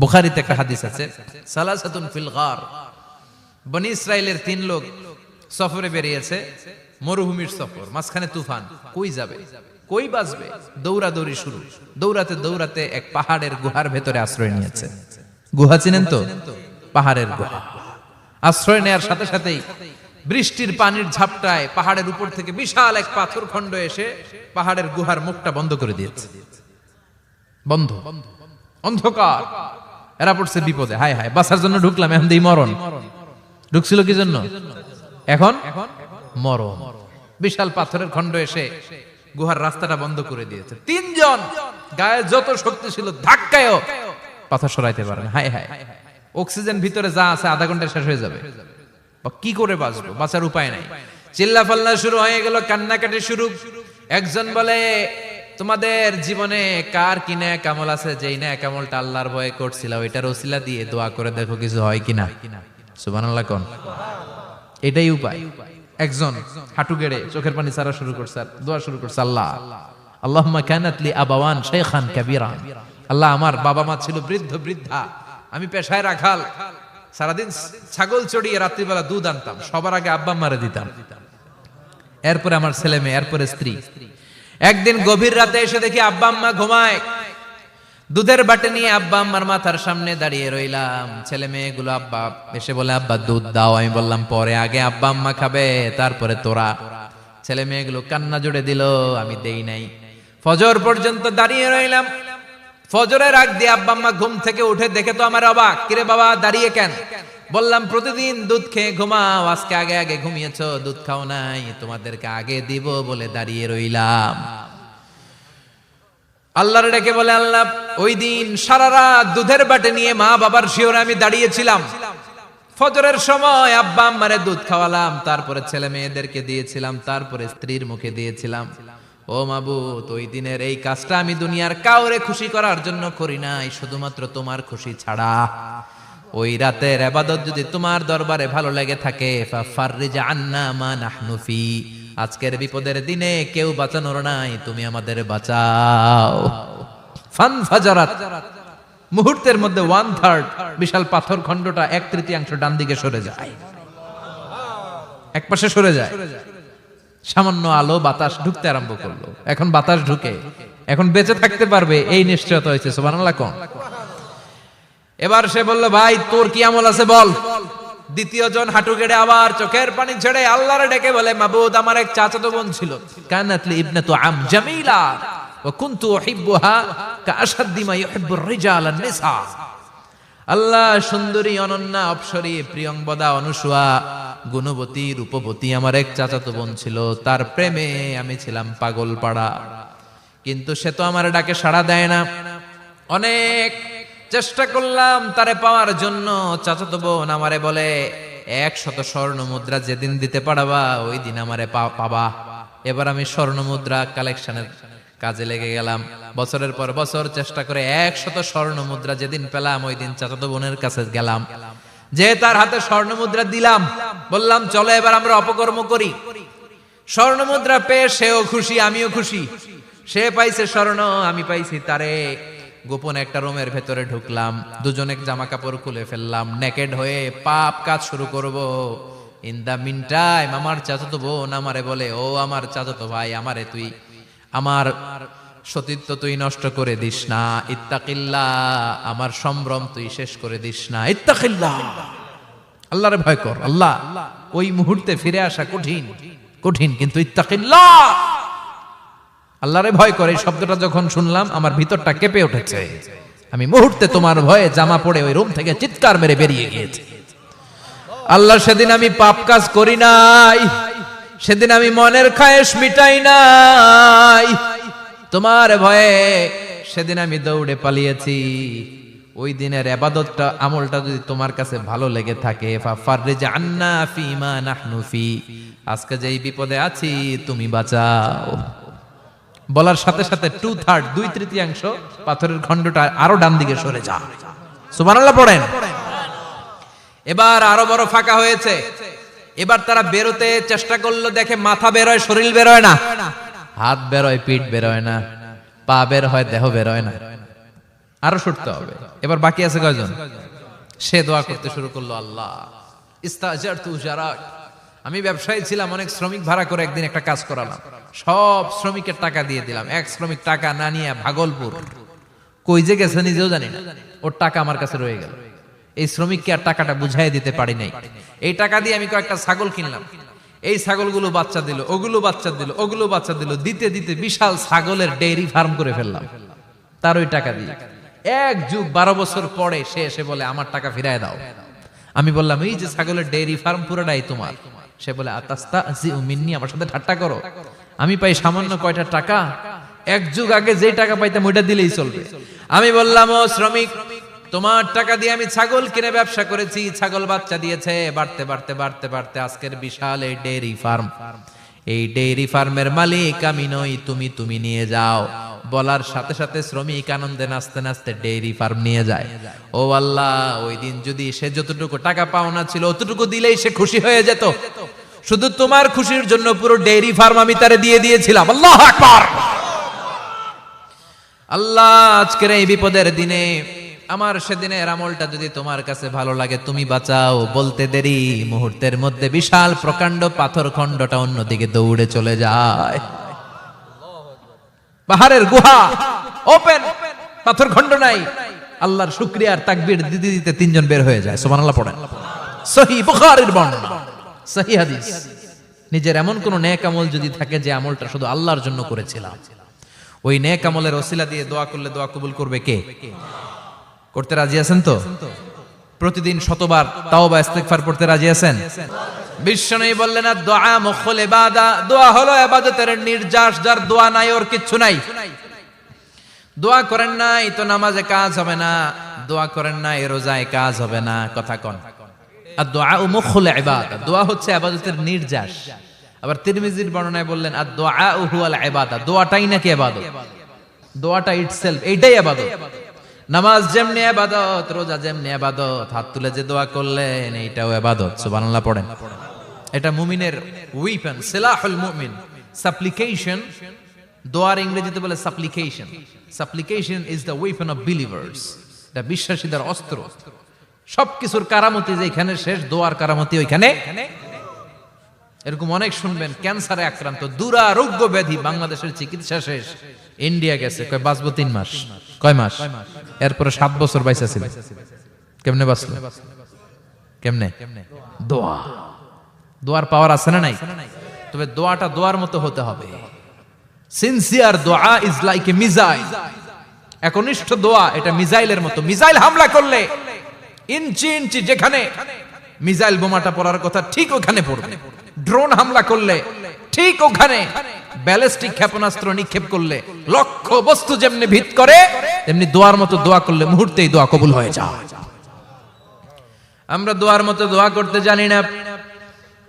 বুখারীতে একটা হাদিস আছে, সালাসাতুন ফিল গার, বনি ইসরাইলের 3 লোক সফরে বেরিয়েছে, মরুভূমির সফর, মাঝখানে তুফান, কই যাবে, কই বাঁচবে, দৌড়াদৌড়ি শুরু। দৌড়াতে দৌড়াতে এক পাহাড়ের গুহার ভেতরে আশ্রয় নিয়েছে। গুহা চিনেন তো? পাহাড়ের গুহা। আশ্রয় নেয়ার সাথে সাথেই বৃষ্টির পানির ঝাপটায় পাহাড়ের উপর থেকে বিশাল এক পাথর খণ্ড এসে পাহাড়ের গুহার মুখটা বন্ধ করে দিয়েছে। বন্ধ, অন্ধকার। এরা পড়ছে বিপদে, হায় হায় বাঁচার জন্য ঢুকলাম, এখন দেই মরণ। ঢুকছিল কি জন্য? এখন মরণ। বিশাল পাথরের খণ্ড এসে গুহার রাস্তাটা বন্ধ করে দিয়েছে। 3 জন গায়ে যত শক্তি ছিল ধাক্কায়ও পাথর সরাইতে পারে না। হায় হায়, অক্সিজেন ভিতরে যা আছে আধা ঘন্টা শেষ হয়ে যাবে। কি করে বাঁচবো? বাঁচার উপায় নাই। চিল্লা ফাল্লা শুরু হয়ে গেল, কান্নাকাটি শুরু। একজন বলে, তোমাদের জীবনে কার কি নেক আমল আছে, যেই নেক আমলটা আল্লাহর ভয়ে করছিল ওইটার ওসিলা দিয়ে দোয়া করে দেখো কিছু হয় কিনা। সুবহানাল্লাহ কোন। এটাই উপায়। একজন হাঁটু গেড়ে চোখের পানি ছাড়া শুরু করছে, আর দোয়া শুরু করছে, আল্লাহ আল্লাহুম্মা কানাত লি আবাওয়ান শাইখান কাবীরা, আল্লাহ আমার বাবা মা ছিল বৃদ্ধ বৃদ্ধা, আমি পেশায় রাখাল, সারাদিন ছাগল চড়িয়ে রাত্রিবেলা দুধ আনতাম, সবার আগে আব্বা আম্মারে দিতাম, এরপরে আমার ছেলে মেয়ে, এরপরে স্ত্রী। একদিন গভীর রাতে এসে দেখি আব্বা আম্মা ঘুমায়। দুধের বাটি নিয়ে আব্বা আম্মার মাথার সামনে দাঁড়িয়ে রইলাম। ছেলে মেয়েগুলো আব্বা এসে বলে, আব্বা দুধ দাও। আমি বললাম পরে, আগে আব্বা আম্মা খাবে তারপরে তোরা। ছেলে মেয়েগুলো কান্না জুড়ে দিল, আমি দেই নাই। ফজর পর্যন্ত দাঁড়িয়ে রইলাম। ফজরের আগ দিয়ে আব্বা আম্মা ঘুম থেকে উঠে দেখে তো আমার অবাক, কিরে বাবা দাঁড়িয়ে কেন? বললাম প্রতিদিন দুধ খেয়ে ঘুমাও, আজকে আগে আগে ঘুমিয়েছো, দুধ খাও নাই, তোমাদেরকে আগে দিব বলে দাঁড়িয়ে রইলাম। আল্লাহর ডেকে বলে, আল্লাহ ওই দিন সারা রাত দুধের বাটি নিয়ে মা বাবার শিওরে আমি দাঁড়িয়েছিলাম। ফজরের সময় আব্বা আম্মারে দুধ খাওয়ালাম, তারপরে ছেলে মেয়েদেরকে দিয়েছিলাম, তারপরে স্ত্রীর মুখে দিয়েছিলাম। ও মাবুদ, ওই দিনের এই কাজটা আমি দুনিয়ার কাউরে খুশি করার জন্য করি নাই, শুধুমাত্র তোমার খুশি ছাড়া। ওই রাতের ইবাদত যদি তোমার দরবারে ভালো লেগে থাকে, ফাফাররিজ আন্না মা নাহনু ফি, আজকের বিপদের দিনে কেউ বাঁচানোর নাই, তুমি আমাদের বাঁচাও। ফানফাজারাত, মুহূর্তের মধ্যে 1/3 বিশাল পাথর খণ্ডটা 1/3 ডান দিকে সরে যায়, এক পাশে সরে যায়। সামান্য আলো বাতাস ঢুকতে আরম্ভ করলো। এখন বাতাস ঢুকে, এখন বেঁচে থাকতে পারবে এই নিশ্চয়তা হয়েছে। সুবহানাল্লাহ কোন। এবার সে বলল, ভাই তোর কি আমল আছে বল। দ্বিতীয় জন হাঁটু গেড়ে আবার চোখের পানি ছেড়ে আল্লাহরে ডেকে বলে, মাবুদ আমার এক চাচাতো বোন ছিল, কানাত লি ইবনাতু আম জামিলা ওয়া কুনতু উহিব্বুহা কাআশাদ্দি মা ইউহিব্বুর রিজাল আন-নিসা। আল্লাহ সুন্দরী, অনন্যা, অপসরী, প্রিয়ংবদা, অনুসুয়া, গুণবতী, রূপবতী আমার এক চাচাতো বোন ছিল, তার প্রেমে আমি ছিলাম পাগল পাড়া, কিন্তু সে তো আমার ডাকে সাড়া দেয় না। অনেক চেষ্টা করলাম তারে পাওয়ার জন্য। চাচাতো বোন আমারে বলে, 100 স্বর্ণ মুদ্রা যেদিন দিতে পারবা ওই দিন আমারে পাবা। এবার আমি স্বর্ণ মুদ্রা কালেকশনের কাজে লেগে গেলাম। বছরের পর বছর চেষ্টা করে 100 স্বর্ণ মুদ্রা যেদিন পেলাম ওই দিন চাচাতো বোনের কাছে গেলাম, যে তার হাতে স্বর্ণ মুদ্রা দিলাম, বললাম চলো এবার আমরা অপকর্ম করি। স্বর্ণ মুদ্রা পেয়ে সেও খুশি, আমিও খুশি। সে পাইছে স্বর্ণ, আমি পাইছি তারে। গোপন একটা রুমের ভেতরে ঢুকলাম, দুজনে জামা কাপড় খুলে ফেললাম, নেকেড হয়ে পাপ কাজ শুরু করব। ইন দা মিন টাইম আমার চাচাতো বোন আমারে বলে, ও আমার চাচাতো ভাই, আমারে তুই আমার সতীত্ব তুই নষ্ট করে দিস না, ইত্তাকিল্লাহ, আমার সম্ভ্রম তুই শেষ করে দিস না, ইত্তাকিল্লাহ, আল্লাহরে ভয় কর। আল্লাহ ওই মুহূর্তে ফিরে আসা কঠিন কঠিন, কিন্তু ইত্তাকিল্লাহ, আল্লাহরে ভয় করে এই শব্দটা যখন শুনলাম আমার ভিতরটা কেঁপে উঠেছে। আমি মুহূর্তে তোমার ভয়ে জামা পড়ে ওই রুম থেকে চিৎকার মেরে বেরিয়ে গিয়েছি। আল্লাহ সেদিন আমি পাপ কাজ করি নাই, সেদিন আমি মনের খায়েশ মিটাই নাই, তোমার ভয়ে সেদিন আমি দৌড়ে পালিয়েছি। ওই দিনের ইবাদতটা আমলটা যদি তোমার কাছে ভালো লেগে থাকে, ফাফাররিজ আন্না ফিমা নাহনু ফি, আজকে যেই বিপদে আছি তুমি বাঁচাও। বলার সাথে সাথে 2/3 2/3 পাথরের খণ্ডটা আরো ডান দিকে সরে যায়। সুবহানাল্লাহ পড়েন। এবার আরো বড় ফাঁকা হয়েছে। এবার তারা বেরোতে চেষ্টা করলো, দেখে মাথা বেরোয়, শরীর বেরোয় না, হাত বেরোয়, পিঠ বেরোয় না, পা বের হয়, দেহ বেরোয় না। আরো সরতে হবে। এবার বাকি আছে কয়জন? সে দোয়া করতে শুরু করলো, আল্লাহ ইস্তাজারতু উজারাক, আমি ব্যবসায়ী ছিলাম, অনেক শ্রমিক ভাড়া করে একদিন একটা কাজ করালাম, সব শ্রমিকের টাকা দিয়ে দিলাম। এক শ্রমিক টাকা না নিয়ে ভাগলপুর কই যে গেছে নিজেও জানি না, ওর টাকা আমার কাছে রয়ে গেল। এই শ্রমিককে আর টাকাটা বুঝাই দিতে পারি নাই। এই টাকা দিয়ে আমি কয়েকটা ছাগল কিনলাম, এই ছাগলগুলো বাচ্চা দিল, ওগুলো বাচ্চা দিল, ওগুলো বাচ্চা দিল, দিতে দিতে বিশাল ছাগলের ডেইরি ফার্ম করে ফেললাম তার ওই টাকা দিয়ে। 1 যুগ 12 বছর পরে সে এসে বলে আমার টাকা ফিরায় দাও। আমি বললাম এই যে ছাগলের ডেইরি ফার্ম পুরোটাই তোমার। সে বলে আতাস্তাজিউ মিন্নি, আমার সাথে ঠাট্টা করো? আমি পাই সামান্য কয়টা টাকা, 1 যুগ আগে যেই টাকা পাইতাম ওইটা দিলেই চলবে। আমি বললাম ও শ্রমিক, তোমার টাকা দিয়ে আমি ছাগল কিনে ব্যবসা করেছি, ছাগল বাচ্চা দিয়েছে, বাড়তে বাড়তে বাড়তে বাড়তে আজকের বিশাল এই ডেইরি ফার্ম, এই ডেইরি ফার্মের মালিক আমি নই, তুমি নিয়ে যাও। বলার সাথে সাথে শ্রমিক আনন্দে নাচতে নাচতে ডেইরি ফার্ম নিয়ে যায়। ও আল্লাহ, ওই দিন যদি সে যতটুকু টাকা পাওনা ছিল অতটুকু দিলেই সে খুশি হয়ে যেত, শুধু তোমার খুশির জন্য পুরো ডেইরি ফার্ম আমি তারে দিয়ে দিয়েছিলাম। আল্লাহু আকবার। আল্লাহ, আজকের এই বিপদের দিনে আমার সেদিনের আমলটা যদি তোমার কাছে ভালো লাগে তুমি বাঁচাও। বলতে দেরি, মুহূর্তের মধ্যে বিশাল প্রকাণ্ড পাথর খণ্ডটা অন্যদিকে দৌড়ে চলে যায়। পাহাড়ের গুহা ওপেন, পাথর খণ্ড নাই। আল্লাহর শুকরিয়া আর তাকবীর দিতে দিতে 3 জন বের হয়ে যায়। সুবহানাল্লাহ পড়েন। সহিহ বুখারীর বর্ণনা, সহিহ হাদিস। নিজের এমন কোন নেক আমল যদি থাকে যে আমলটা শুধু আল্লাহর জন্য করেছিলাম, ওই নেক আমলের ওসিলা দিয়ে দোয়া করলে দোয়া কবুল করবে কে? করতে রাজি আছেন তো? প্রতিদিন শতবার তাওবা ইস্তিগফার পড়তে রাজি আছেন? বিশ্বনবী বললেন না, দোয়া মুখুল ইবাদা, দোয়া হলো ইবাদতের নির্যাস, যার দোয়া নাই ওর কিচ্ছু নাই। দোয়া করেন নাই তো নামাজে কাজ হবে না, দোয়া করেন নাই রোজায় কাজ হবে না। কথা কোন? আর দোয়া মুখুল ইবাদা, দোয়া হচ্ছে ইবাদতের নির্যাস। আবার তিরমিজির বর্ণনায় বললেন আর দোয়া হুয়াল ইবাদা, দোয়াটাই নাকি ইবাদত, দোয়াটা ইটসেলফ এইটাই ইবাদত। নামাজ যেমনি ইবাদত, রোজা যেমনি ইবাদত, হাত তুলে যে দোয়া করলেন এইটাও ইবাদত। সুবহানাল্লাহ পড়েন। এটা মুমিনের ওয়েপন, সিলাহুল মুমিন। সাপ্লিকেশন, দোয়ার ইংরেজিতে বলে সাপ্লিকেশন। সাপ্লিকেশন is the weapon of believers. এটা বিশ্বাসীদের অস্ত্র। সবকিছুর কারামতি যেখানে শেষ, দোয়ার কারামতি ওইখানে। এরকম অনেক শুনবেন, ক্যান্সারে আক্রান্ত, দুরারোগ্য ব্যাধি, বাংলাদেশের চিকিৎসা শেষ, ইন্ডিয়া গেছে, কয় বাঁচবো 3 মাস। কয় মাস? এরপরে 7 বছর বাইসা ছিল। কেমনে বাঁচলো? কেমনে? দোয়া। দোয়ার পাওয়ার আছে না নাই? তবে দোয়াটা দোয়ার মতো হতে হবে। সিনসিয়ার দোয়া ইজ লাইক এ মিসাইল। একনিষ্ঠ দোয়া এটা মিসাইলের মতো। মিসাইল হামলা করলে ইঞ্চি ইঞ্চি যেখানে মিসাইল বোমাটা পড়ার কথা ঠিক ওখানে পড়বে। ড্রোন হামলা করলে ঠিক ওখানে, ব্যালিস্টিক ক্ষেপণাস্ত্র নিক্ষেপ করলে লক্ষ্য বস্তু যেমনি ভিত করে, তেমনি দোয়ার মতো দোয়া করলে মুহূর্তেই দোয়া কবুল হয়ে যায়। আমরা দোয়ার মতো দোয়া করতে জানি না,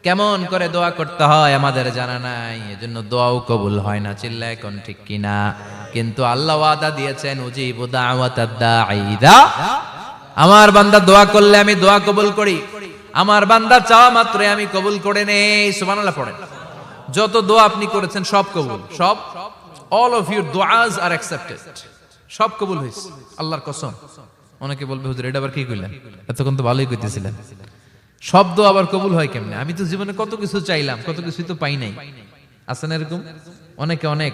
কেমন করে দোয়া করতে হয় আমাদের জানা নাই, এজন্য দোয়াও কবুল হয় না। চিল্লায় কোন ঠিক কিনা? কিন্তু আল্লাহ ওয়াদা দিয়েছেন, উজিবু দাওয়াতাদ দাঈ ইযা, আমার বান্দা দোয়া করলে আমি দোয়া কবুল করি, আমার বান্দা চাওয়া মাত্রই আমি কবুল করে নেই। সুবহানাল্লাহ পড়েন। যত দোয়া আপনি করেছেন সব কবুল, সব, all of your du'as are accepted, সব কবুল হয়েছে আল্লাহর কসম। অনেকে বলবে হুজুর এটা আবার কি কইলেন, এতক্ষণ তো ভালোই কইতেছিলেন, সব দোয়া আবার কবুল হয় কেমনে? আমি তো জীবনে কত কিছু চাইলাম, কত কিছুই তো পাই নাই। আছে না এরকম? অনেকে অনেক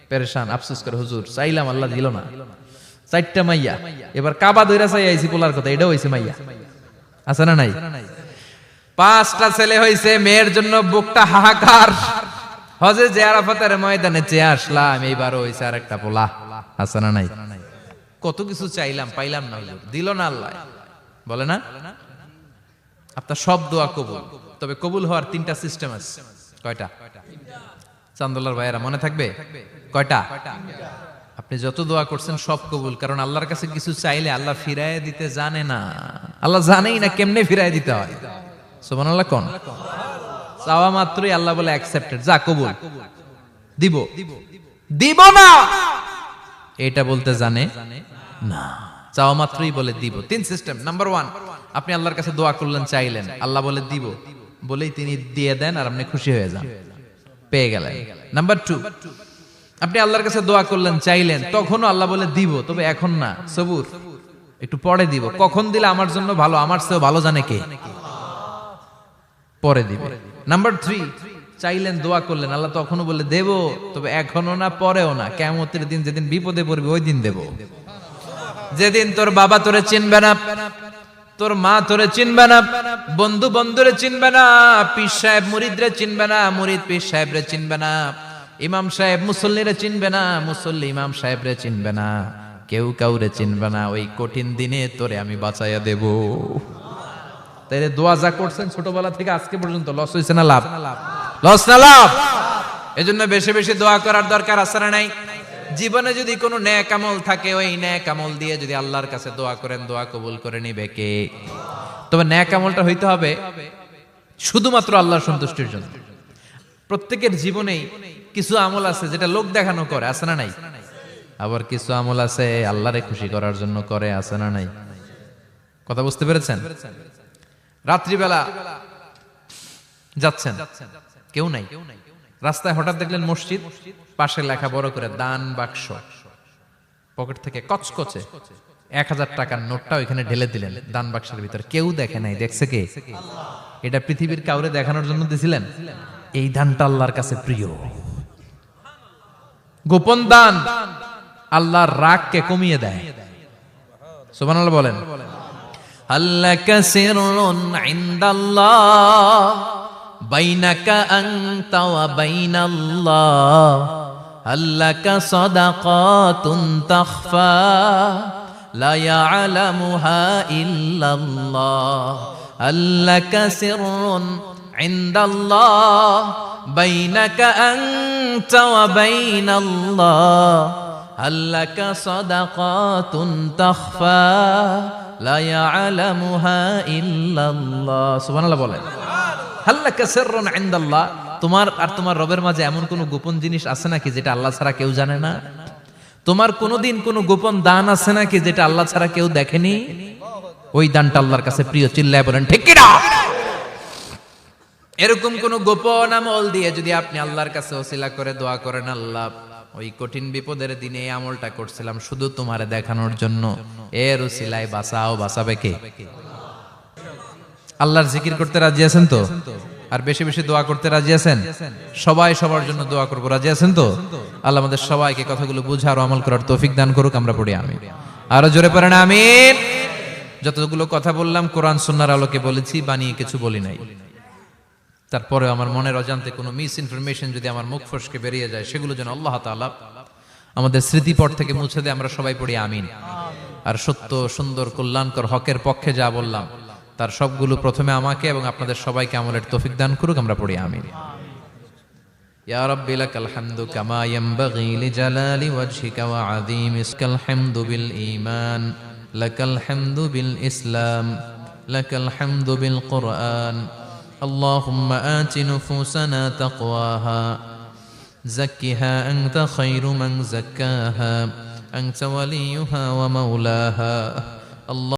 পেরেশান, আফসোস করে হুজুর চাইলাম আল্লাহ দিল না। 4টা মাইয়া, এবার কাবা ধইরা চাই আইছি পোলার কথা, এটাও হইছে মাইয়া। আছে না নাই? 5টা ছেলে হইছে, মেয়ের জন্য বুকটা হাহাকার। হজে যে আরাফাতের ময়দানে চেয়ে আসলাম, এইবারও হইছে আরেকটা পোলা। আছে না নাই? কত কিছু চাইলাম, পাইলাম না, হুজুর দিল না আল্লাহ। বলে না আপনার সব দোয়া কবুল, তবে কবুল হওয়ার 3টা সিস্টেম আছে। কয়টা? চান্দোলার ভাইয়েরা মনে থাকবে কয়টা? আপনি যত দোয়া করছেন সব কবুল, কারণ আল্লাহর কাছে কিছু চাইলে আল্লাহ ফিরায় দিতে জানে না। আল্লাহ জানেই না কেমনে ফিরায় দিতে হয়। সুবহানাল্লাহ কোন? চাওয়া মাত্রই আল্লাহ বলে অ্যাকসেপ্টেড, যা কবুল, দিব দিব না এটা বলতে জানে না, চাওয়া মাত্রই বলে দিব। 3 সিস্টেম। নাম্বার 1, আপনি আল্লাহর কাছে দোয়া করলেন, চাইলেন, আল্লাহ বলে দিব, বলেই তিনি দিয়ে দেন আর আপনি খুশি হয়ে যান, পেয়ে গেলেন। নাম্বার 2, আপনি আল্লাহর কাছে দোয়া করলেন, চাইলেন, তখনও আল্লাহ বলে দিব, তবে এখন না, সবুর, একটু পরে দিব। কখন দিলে আমার জন্য ভালো, আমার চেয়েও ভালো জানে কে? পরে দিবে। নাম্বার 3, চাইলেন, দোয়া করলেন, আল্লাহ তখনও বলে দেব, তবে এখনো না, পরেও না, কিয়ামতের দিন যেদিন বিপদে পড়বি ওই দিন দেব। যেদিন তোর বাবা তোরে চিনবে না, তোর মা তোরে চিনবে না, বন্ধু বন্ধুরে চিনবে না, পীর সাহেব মুরিদরে চিনবে না, মুরিদ পীর সাহেবরে চিনবে না, ইমাম সাহেব মুসল্লিরে চিনবে না, মুসল্লি ইমাম সাহেবরে চিনবে না, কেউ কাউরে চিনবে না। ওই কঠিন দিনে তোরে আমি বাঁচাইয়া দেব। তাইলে দোয়া যা করছেন ছোটবেলা থেকে আজকে পর্যন্ত, লস হয়েছে না লাভ? লস না লাভ? এজন্য বেশি বেশি দোয়া করার দরকার আছে না নাই? জীবনে যদি কোনো নেক আমল থাকে, ওই নেক আমল দিয়ে যদি আল্লাহর কাছে দোয়া করেন, দোয়া কবুল করে নিবে কে? তবে নেক আমলটা হইতে হবে শুধুমাত্র আল্লাহর সন্তুষ্টির জন্য। প্রত্যেকের জীবনেই কিছু আমল আছে যেটা লোক দেখানো করে, আছে না নাই? আবার কিছু আমল আছে আল্লাহরে খুশি করার জন্য করে, আছে না নাই? কথা বুঝতে পেরেছেন? রাত্রিবেলা যাচ্ছেন, কেউ নাই, রাস্তায় হঠাৎ দেখলেন মসজিদ, পাশে লেখা বড় করে দান বাক্স, পকেট থেকে কচকচে 1000 টাকার নোটটা ওইখানে ঢেলে দিলেন দান বাক্সের ভিতর। কেউ দেখে নাই, দেখছে কে? এটা পৃথিবীর কাউরে দেখানোর জন্য দিছিলেন? এই দানটা আল্লাহর কাছে প্রিয়। গোপন দান আল্লাহর রাগকে কমিয়ে দেয়। সুবহানাল্লাহ বলেন। আল্লাকা সিররুন ইনদাল্লাহ বাইনাকা আনতা ওয়া বাইনাল্লাহ, আল্লাকা সাদাকাতুন তাখফা লা ইয়ালামুহা ইল্লাল্লাহ, আল্লাকা সিররুন ইনদাল্লাহ বাইনাকা আনতা ওয়া বাইনাল্লাহ, আল্লাকা সাদাকাতুন তাখফা লা ইয়ালামুহা ইল্লাল্লাহ। সুবহানাল্লাহ বলেন। আল্লাকা সিররুন ইনদাল্লাহ, তোমার আর তোমার রবের মাঝে এমন কোন গোপন জিনিস আছে নাকি যেটা আল্লাহ ছাড়া কেউ জানে না? তোমার কোনদিন কোন গোপন দান আছে নাকি যেটা আল্লাহ ছাড়া কেউ দেখেনি? ওই দানটা আল্লাহর কাছে প্রিয়। চিল্লায় বলেন ঠিক কি না? এরকম কোন গোপন আমল দিয়ে যদি আপনি আল্লাহর কাছে ওসিলা করে দোয়া করেন, আল্লাহ ওই কঠিন বিপদের দিনে এই আমলটা করছিলাম শুধু তোমারে দেখানোর জন্য, এর ওসিলায় বাঁচাও, বাঁচাবে কে? আল্লাহর জিকির করতে রাজি আছেন তো? আর বেশি বেশি দোয়া করতে রাজি আছেন? সবাই সবার জন্য দোয়া করবো, রাজি আছেন তো? আল্লাহ আমাদের সবাইকে কথাগুলো বুঝার ও আমল করার তৌফিক দান করুক। আমরা পড়ি আমিন। আরো জোরে পড়েন আমিন। যতগুলো কথা বললাম কোরআন সুন্নাহর আলোকে বলেছি, বানিয়ে কিছু বলি নাই। তারপরে আমার মনের অজান্তে কোনো মিস ইনফরমেশন যদি আমার মুখ ফসকে বেরিয়ে যায়, সেগুলো যেন আল্লাহ তাআলা আমাদের স্মৃতিপট থেকে মুছে দেয়। আমরা সবাই পড়ি আমিন। আর সত্য, সুন্দর, কল্যাণকর, হকের পক্ষে যা বললাম তার সবগুলো প্রথমে আমাকে এবং আপনাদের সবাইকে আমলের তৌফিক দান করুক। আমরা পড়ি আমিন। ইয়া রাব্বি লাকাল হামদু কামা ইয়ানবাগি লিজালালি ওয়াজহিকা ওয়া আযীমি ইসকাল হামদু বিল ঈমান, লাকাল হামদু বিল ইসলাম, লাকাল হামদু বিল কুরআন। আল্লাহুম্মা আতি নুফুসানা তাকওয়াহা যাক্কিহা আনতা খায়রু মান যাক্কাহা আনতা ওয়ালিয়ুহা ওয়া মাওলাহা। আল্লাহ